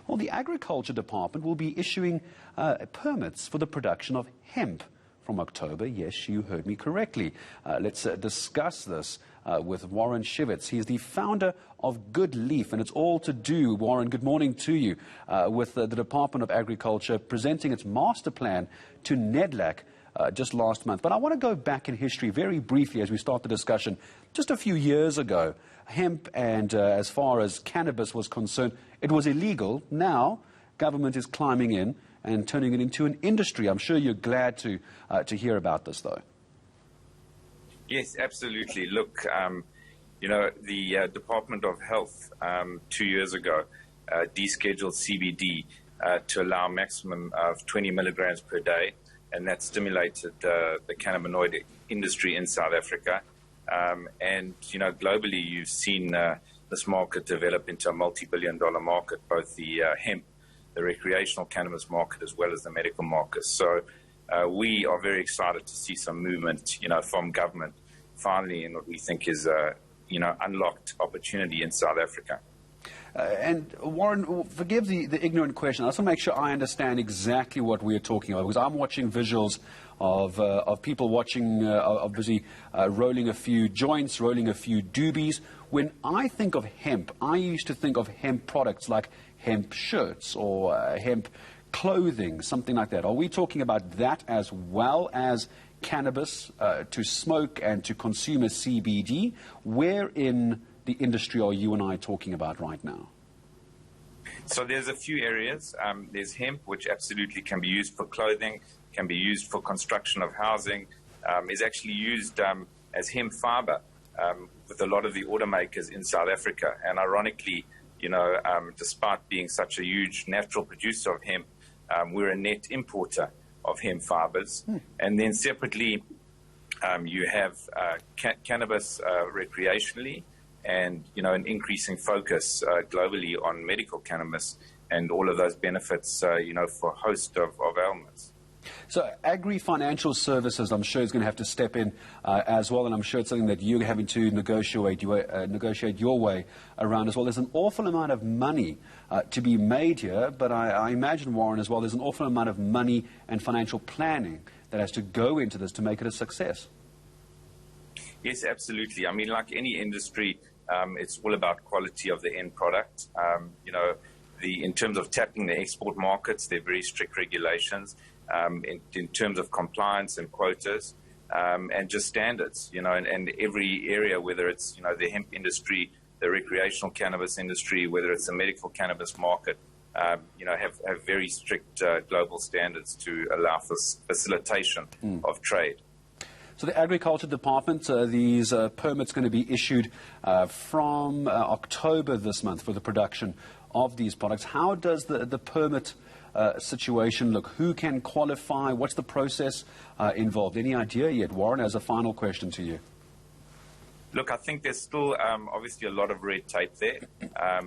Well, the Agriculture Department will be issuing permits for the production of hemp from October. Yes, you heard me correctly. Let's discuss this with Warren Schewitz. He's the founder of Goodleaf, and it's all to do, Warren, good morning to you, with the Department of Agriculture presenting its master plan to NEDLAC just last month. But I want to go back in history very briefly as we start the discussion. Just a few years ago, hemp and as far as cannabis was concerned, it was illegal. Now, government is climbing in and turning it into an industry. I'm sure you're glad to hear about this, though. Yes, absolutely. Look, you know, the Department of Health 2 years ago descheduled CBD to allow a maximum of 20 milligrams per day, and that stimulated the cannabinoid industry in South Africa. And, you know, globally you've seen this market develop into a multi-billion-dollar market, both the hemp, the recreational cannabis market, as well as the medical market. So we are very excited to see some movement, you know, from government finally in what we think is a, you know, unlocked opportunity in South Africa. And Warren, forgive the ignorant question. I just want to make sure I understand exactly what we are talking about, because I'm watching visuals of people watching, obviously rolling a few joints, rolling a few doobies. When I think of hemp, I used to think of hemp products like hemp shirts or hemp clothing, something like that. Are we talking about that as well as cannabis to smoke and to consume as CBD? Where in the industry are you and I talking about right now? So there's a few areas. There's hemp, which absolutely can be used for clothing, can be used for construction of housing, is actually used as hemp fiber with a lot of the automakers in South Africa. And ironically, you know, despite being such a huge natural producer of hemp, we're a net importer of hemp fibers. And then separately, you have cannabis recreationally, and, you know, an increasing focus globally on medical cannabis and all of those benefits, you know, for a host of ailments. So agri-financial services, I'm sure, is going to have to step in as well, and I'm sure it's something that you're having to negotiate your way around as well. There's an awful amount of money to be made here, but I imagine, Warren, as well, there's an awful amount of money and financial planning that has to go into this to make it a success. Yes, absolutely. I mean, like any industry, it's all about quality of the end product. You know, in terms of tapping the export markets, there are very strict regulations. In terms of compliance and quotas and just standards, you know, and every area, whether it's, you know, the hemp industry, the recreational cannabis industry, whether it's the medical cannabis market, you know, have very strict global standards to allow for facilitation of trade. So the Agriculture Department, these permits going to be issued from October this month for the production of these products. How does the permit situation look? Who can qualify? What's the process involved? Any idea yet, Warren, as a final question to you? Look, I think there's still obviously a lot of red tape there,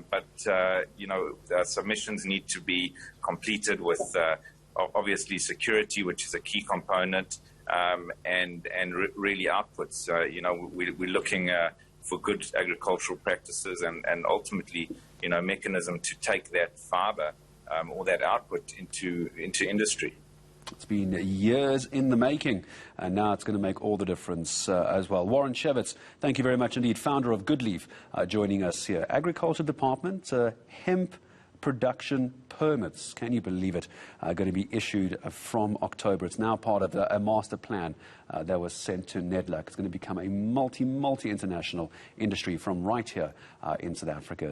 but, you know, submissions need to be completed with obviously security, which is a key component, and really outputs. You know, we're looking for good agricultural practices and ultimately, you know, mechanism to take that fiber or that output into industry. It's been years in the making, and now it's going to make all the difference as well. Warren Schewitz, thank you very much indeed, founder of Goodleaf, joining us here. Agriculture Department, hemp production permits, can you believe it, going to be issued from October. It's now part of a master plan that was sent to NEDLAC. It's going to become a multi-international industry from right here in South Africa.